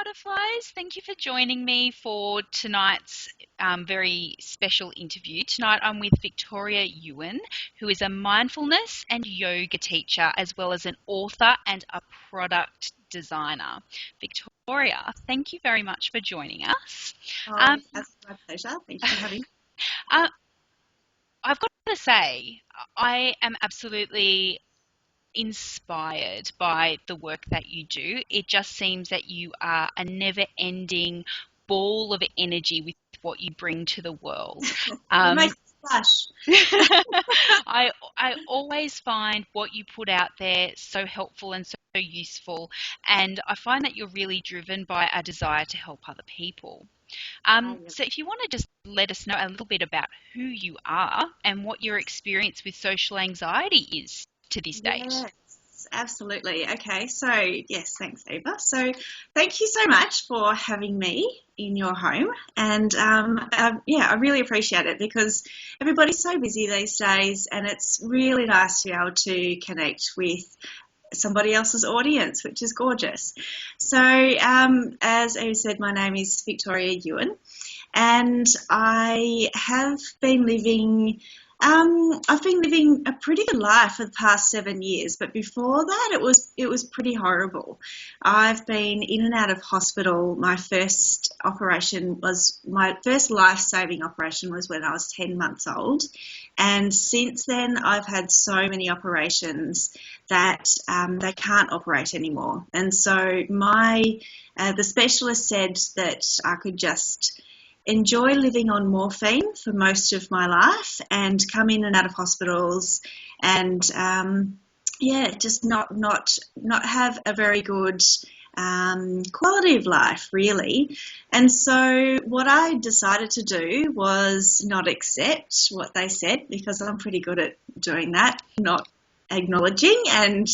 Butterflies. Thank you for joining me for tonight's very special interview. Tonight I'm with Victoria Yuen, who is a mindfulness and yoga teacher, as well as an author and a product designer. Victoria, thank you very much for joining us. That's my pleasure. Thank you for having me. uh, I've got to say, I am absolutely inspired by the work that you do. It just seems that you are a never-ending ball of energy with what you bring to the world. You make me blush. I always find what you put out there so helpful and so useful, and I find that you're really driven by a desire to help other people. So if you want to just let us know a little bit about who you are and what your experience with social anxiety is to this date. Yes, absolutely. Okay, so yes, thanks, Eva. So thank you so much for having me in your home, and I really appreciate it because everybody's so busy these days, and it's really nice to be able to connect with somebody else's audience, which is gorgeous. So as Eva said, my name is Victoria Yuen, and I have been living I've been living a pretty good life for the past 7 years, but before that it was pretty horrible. I've been in and out of hospital. My first life-saving operation was when I was 10 months old, and since then I've had so many operations that they can't operate anymore. And so the specialist said that I could just enjoy living on morphine for most of my life and come in and out of hospitals and just not have a very good quality of life, really. And so what I decided to do was not accept what they said, because I'm pretty good at doing that, not acknowledging and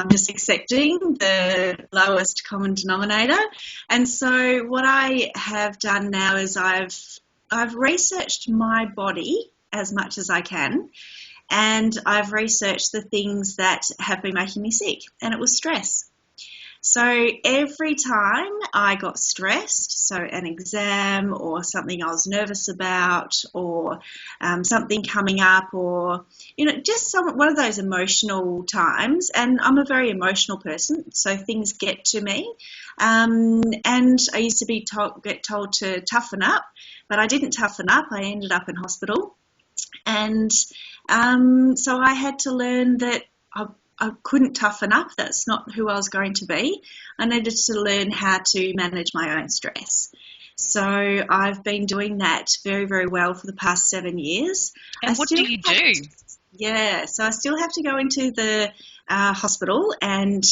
just accepting the lowest common denominator. And so what I have done now is I've researched my body as much as I can, and I've researched the things that have been making me sick, and it was stress. So every time I got stressed, so an exam or something I was nervous about, or something coming up, or just one of those emotional times, and I'm a very emotional person, so things get to me, and I used to get told to toughen up, but I didn't toughen up. I ended up in hospital, and so I had to learn that I couldn't toughen up. That's not who I was going to be. I needed to learn how to manage my own stress. So I've been doing that very, very well for the past 7 years. And what do you do? So I still have to go into the hospital and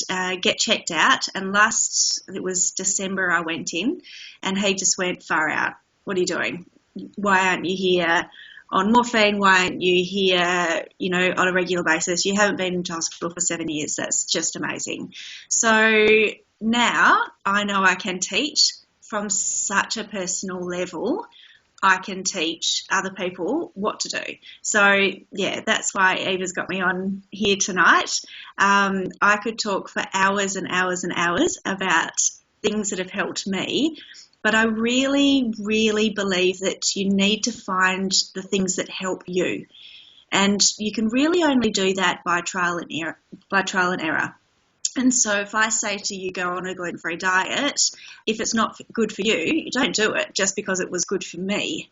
get checked out. And it was December I went in, and he just went, far out. What are you doing? Why aren't you here on morphine? Why aren't you here, on a regular basis? You haven't been into hospital for 7 years. That's just amazing. So now I know I can teach from such a personal level. I can teach other people what to do. So, yeah, that's why Eva's got me on here tonight. I could talk for hours and hours and hours about things that have helped me, but I really, really believe that you need to find the things that help you. And you can really only do that by trial and error. And so if I say to you, go on a gluten-free diet, if it's not good for you, you don't do it just because it was good for me.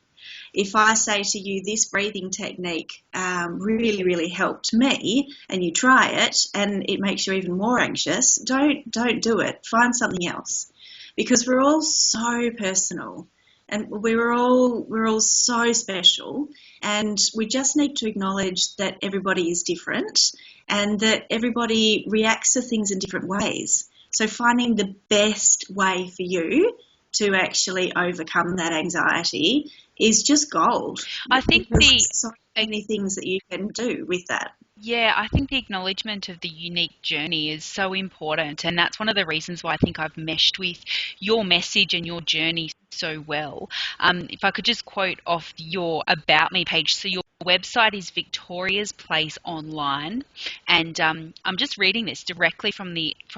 If I say to you, this breathing technique really, really helped me, and you try it and it makes you even more anxious, don't do it. Find something else. Because we're all so personal, and we're all so special, and we just need to acknowledge that everybody is different and that everybody reacts to things in different ways. So finding the best way for you to actually overcome that anxiety is just gold. I think there's so many things that you can do with that. Yeah, I think the acknowledgement of the unique journey is so important, and that's one of the reasons why I think I've meshed with your message and your journey so well. If I could just quote off your About Me page, so your website is Victoria's Place Online, and I'm just reading this directly from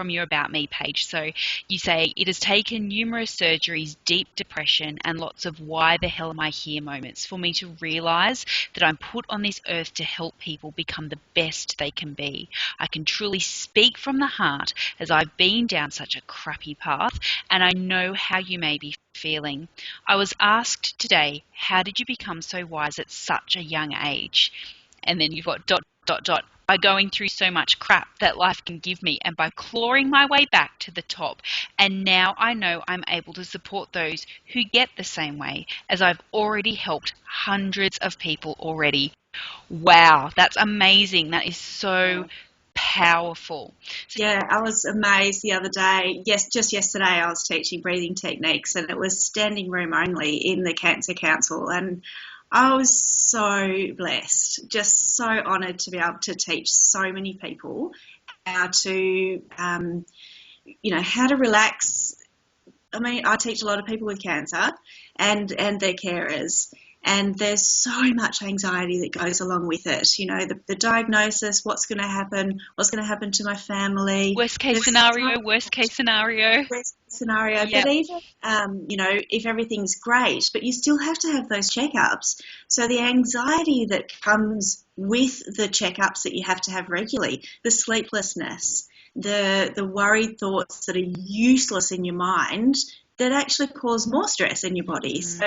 your About Me page. So you say, it has taken numerous surgeries, deep depression, and lots of why the hell am I here moments for me to realise that I'm put on this earth to help people become the best they can be. I can truly speak from the heart as I've been down such a crappy path, and I know how you may be feeling. I was asked today, how did you become so wise at such a young age? And then you've got ... by going through so much crap that life can give me and by clawing my way back to the top. And now I know I'm able to support those who get the same way, as I've already helped hundreds of people already. Wow, that's amazing. That is so powerful. Yeah, I was amazed the other day. Yes, just yesterday I was teaching breathing techniques, and it was standing room only in the Cancer Council, and I was so blessed, just so honoured to be able to teach so many people how to, how to relax. I mean, I teach a lot of people with cancer and their carers, and there's so much anxiety that goes along with it. You know, the diagnosis, what's going to happen to my family. Worst case scenario. Worst case scenario. Yep. But even, if everything's great, but you still have to have those checkups. So the anxiety that comes with the checkups that you have to have regularly, the sleeplessness, the worried thoughts that are useless in your mind that actually cause more stress in your body. So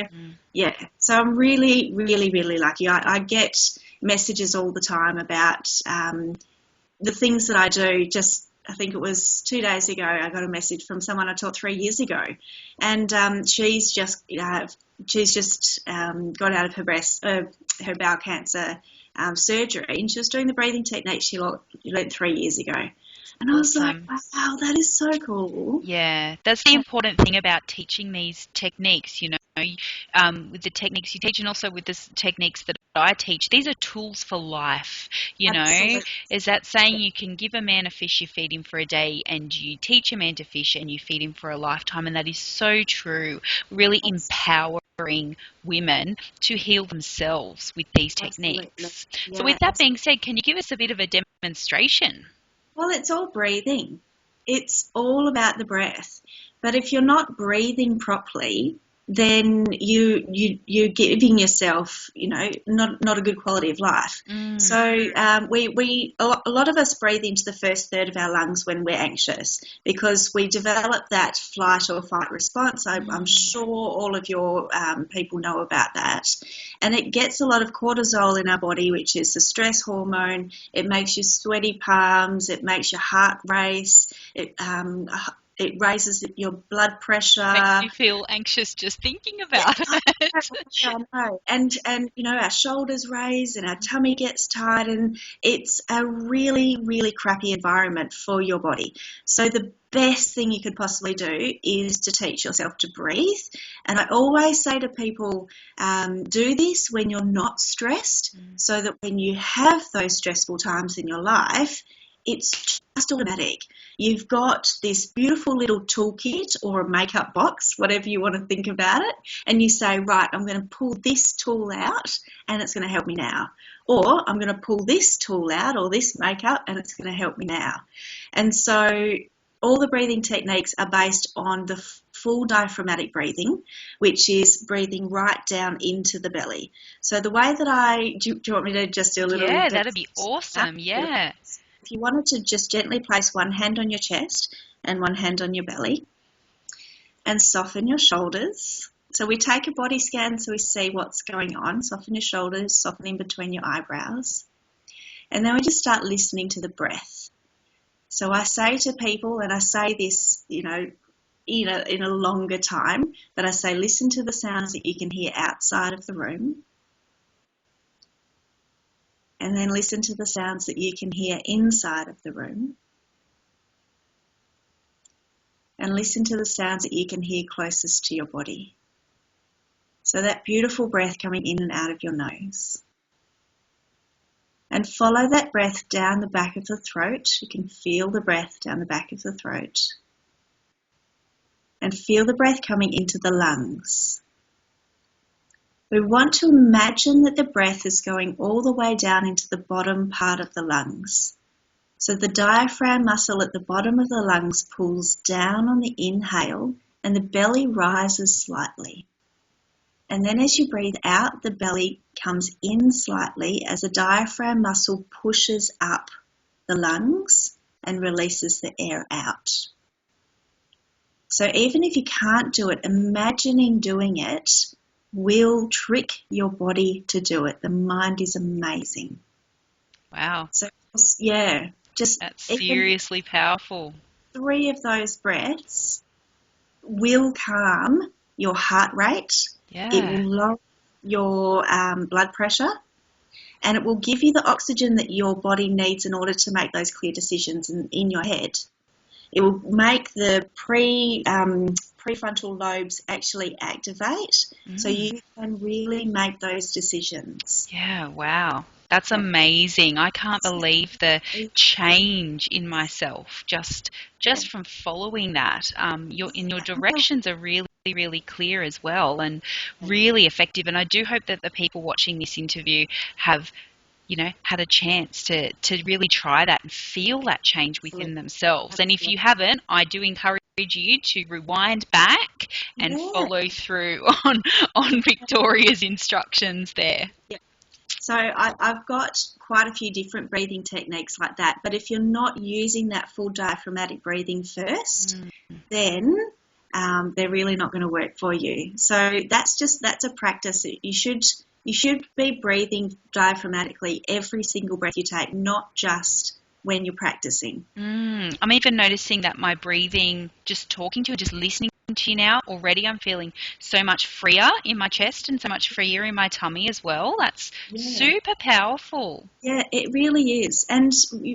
I'm really, really, really lucky. I get messages all the time about the things that I do. Just, I think it was 2 days ago, I got a message from someone I taught 3 years ago, and she's just got out of her bowel cancer surgery, and she was doing the breathing technique she learned 3 years ago. And I was like, wow, that is so cool. Yeah, that's the important thing about teaching these techniques, with the techniques you teach and also with the techniques that I teach. These are tools for life, Absolutely. Is that saying you can give a man a fish, you feed him for a day, and you teach a man to fish and you feed him for a lifetime. And that is so true, really empowering women to heal themselves with these techniques. Yeah, so with that being said, can you give us a bit of a demonstration? Well, it's all breathing. It's all about the breath. But if you're not breathing properly, then you're giving yourself, not a good quality of life. So a lot of us breathe into the first third of our lungs when we're anxious, because we develop that flight or fight response. I'm sure all of your people know about that. And it gets a lot of cortisol in our body, which is the stress hormone. It makes you sweaty palms. It makes your heart race. It raises your blood pressure. Makes you feel anxious just thinking about it. I know. And our shoulders raise and our tummy gets tight, and it's a really, really crappy environment for your body. So the best thing you could possibly do is to teach yourself to breathe. And I always say to people, do this when you're not stressed, so that when you have those stressful times in your life, it's just automatic. You've got this beautiful little toolkit or a makeup box, whatever you want to think about it, and you say, right, I'm going to pull this tool out and it's going to help me now. Or I'm going to pull this tool out or this makeup and it's going to help me now. And so all the breathing techniques are based on the full diaphragmatic breathing, which is breathing right down into the belly. So the way that do you want me to just do a little... Yeah, that'd be awesome, yeah. If you wanted to just gently place one hand on your chest and one hand on your belly and soften your shoulders. So we take a body scan so we see what's going on. Soften your shoulders, soften in between your eyebrows. And then we just start listening to the breath. So I say to people, and I say this, in a longer time, but I say listen to the sounds that you can hear outside of the room. And then listen to the sounds that you can hear inside of the room. And listen to the sounds that you can hear closest to your body. So that beautiful breath coming in and out of your nose. And follow that breath down the back of the throat. You can feel the breath down the back of the throat. And feel the breath coming into the lungs. We want to imagine that the breath is going all the way down into the bottom part of the lungs. So the diaphragm muscle at the bottom of the lungs pulls down on the inhale and the belly rises slightly. And then as you breathe out, the belly comes in slightly as the diaphragm muscle pushes up the lungs and releases the air out. So even if you can't do it, imagining doing it will trick your body to do it. The mind is amazing. Wow. So, yeah, just That's even seriously powerful. 3 of those breaths will calm your heart rate. Yeah. It will lower your blood pressure, and it will give you the oxygen that your body needs in order to make those clear decisions in your head. It will make the prefrontal lobes actually activate, so you can really make those decisions. Yeah, wow. That's amazing. I can't believe the change in myself just from following that. Your directions are really clear as well and really effective. And I do hope that the people watching this interview have had a chance to really try that and feel that change within themselves. And if you haven't, I do encourage you to rewind back and follow through on Victoria's instructions there. Yeah. So I've got quite a few different breathing techniques like that, but if you're not using that full diaphragmatic breathing first, then they're really not going to work for you. So that's a practice. You should be breathing diaphragmatically every single breath you take, not just when you're practicing. I'm even noticing that my breathing, just talking to you, just listening to you now, already I'm feeling so much freer in my chest and so much freer in my tummy as well. That's super powerful. Yeah, it really is. And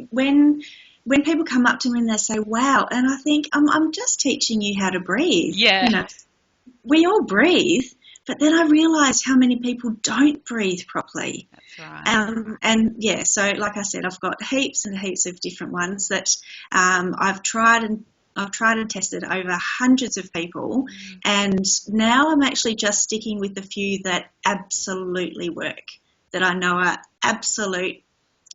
when people come up to me and they say, wow, and I think, I'm just teaching you how to breathe. Yeah. We all breathe, but then I realise how many people don't breathe properly. That's right. So like I said, I've got heaps and heaps of different ones that I've tried and tested over hundreds of people, and now I'm actually just sticking with the few that absolutely work, that I know are absolute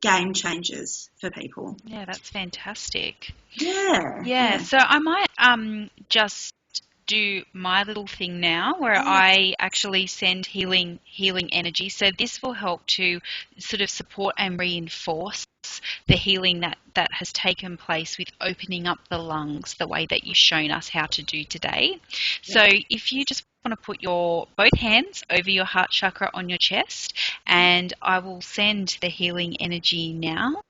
game changers for people. Yeah, that's fantastic. Yeah. So I might just do my little thing now where I actually send healing energy. So this will help to sort of support and reinforce the healing that has taken place with opening up the lungs the way that you've shown us how to do today. So if you just want to put your both hands over your heart chakra on your chest, and I will send the healing energy now.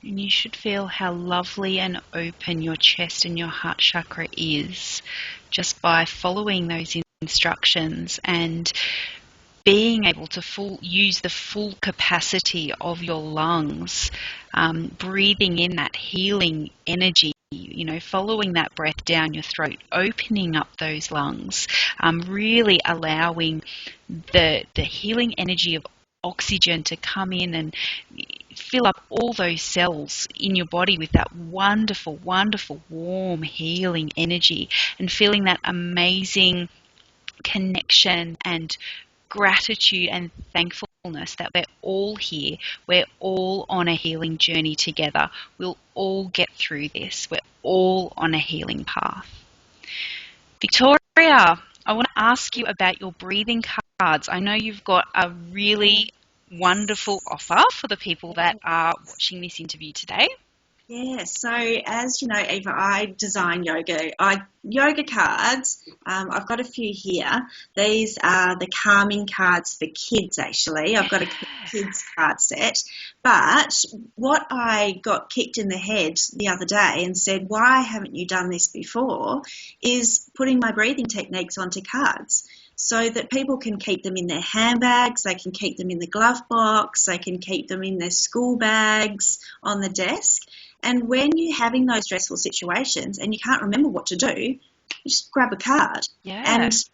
And you should feel how lovely and open your chest and your heart chakra is just by following those instructions and being able to use the full capacity of your lungs, breathing in that healing energy, following that breath down your throat, opening up those lungs, really allowing the healing energy of oxygen to come in and fill up all those cells in your body with that wonderful, wonderful, warm, healing energy, and feeling that amazing connection and gratitude and thankfulness that we're all here. We're all on a healing journey together. We'll all get through this. We're all on a healing path. Victoria, I want to ask you about your breathing cards. I know you've got a really wonderful offer for the people that are watching this interview today? Yeah, so as you know, Eva, I design yoga cards. I've got a few here. These are the calming cards for kids, actually. I've got a kids card set. But what I got kicked in the head the other day and said, why haven't you done this before, is putting my breathing techniques onto cards so that people can keep them in their handbags, they can keep them in the glove box, they can keep them in their school bags, on the desk. And when you're having those stressful situations and you can't remember what to do, you just grab a card. Yeah. And I was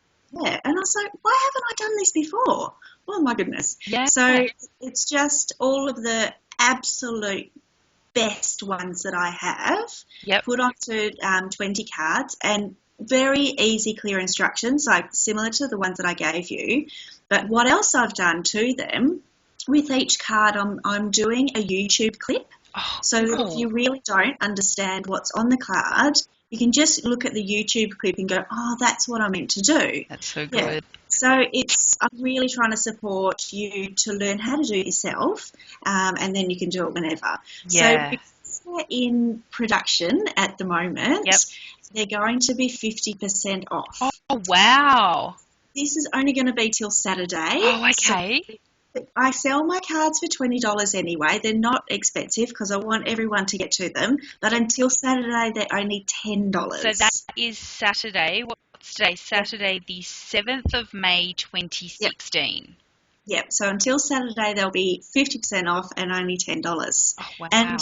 like, why haven't I done this before? Oh my goodness. Yeah. So it's just all of the absolute best ones that I have put onto 20 cards, and very easy, clear instructions, like similar to the ones that I gave you. But what else I've done to them, with each card I'm doing a YouTube clip. So if you really don't understand what's on the card, you can just look at the YouTube clip and go, oh, that's what I meant to do. That's so good. So I'm really trying to support you to learn how to do it yourself, and then you can do it whenever. Yeah. So because they're in production at the moment, they're going to be 50% off. Oh, wow. This is only going to be till Saturday. Oh, okay. So I sell my cards for $20 anyway. They're not expensive because I want everyone to get to them. But until Saturday, they're only $10. So that is Saturday. What's today? Saturday, the 7th of May, 2016. Yep. So until Saturday, they'll be 50% off and only $10. Oh, wow. And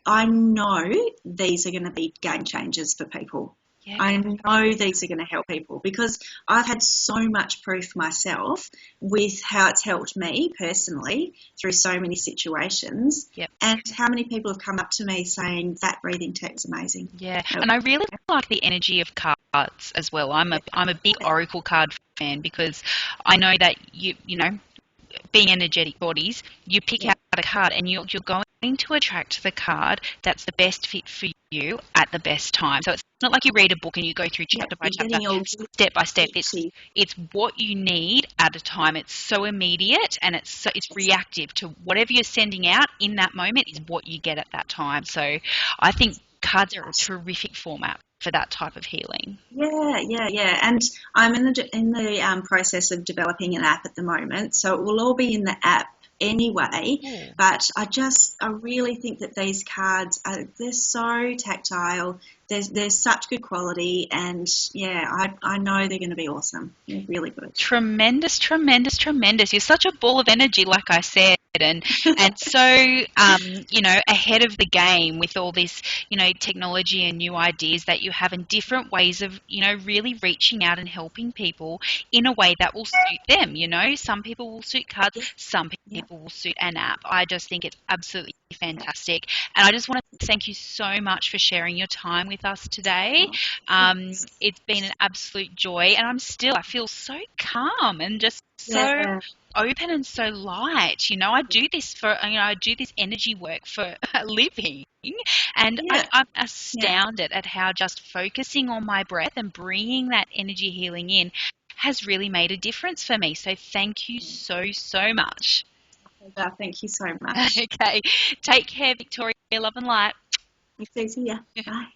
I know these are going to be game changers for people. Yeah. I know these are going to help people because I've had so much proof myself with how it's helped me personally through so many situations, and how many people have come up to me saying that breathing tech's amazing. Yeah, and I really like the energy of cards as well. I'm a big Oracle card fan because I know that you know, being energetic bodies, you pick out a card and you're going to attract the card that's the best fit for you at the best time. So it's not like you read a book and you go through chapter by chapter, step by step. It's what you need at a time. It's so immediate and it's reactive to whatever you're sending out in that moment is what you get at that time. So I think cards are a terrific format for that type of healing. Yeah. And I'm in the process of developing an app at the moment, so it will all be in the app anyway. But I really think that these cards they're so tactile. There's such good quality, and I know they're going to be awesome. They're really good. Tremendous. You're such a ball of energy, like I said, and so ahead of the game with all this technology and new ideas that you have and different ways of really reaching out and helping people in a way that will suit them. Some people will suit cards, some people will suit an app. I just think it's absolutely fantastic, and I just want to thank you so much for sharing your time with us today. It's been an absolute joy, and I feel so calm and just so open and so light. I do this I do this energy work for a living, and I'm astounded at how just focusing on my breath and bringing that energy healing in has really made a difference for me. So thank you so much. Thank you so much. Okay, take care, Victoria. Love and light. You too. See ya. Bye.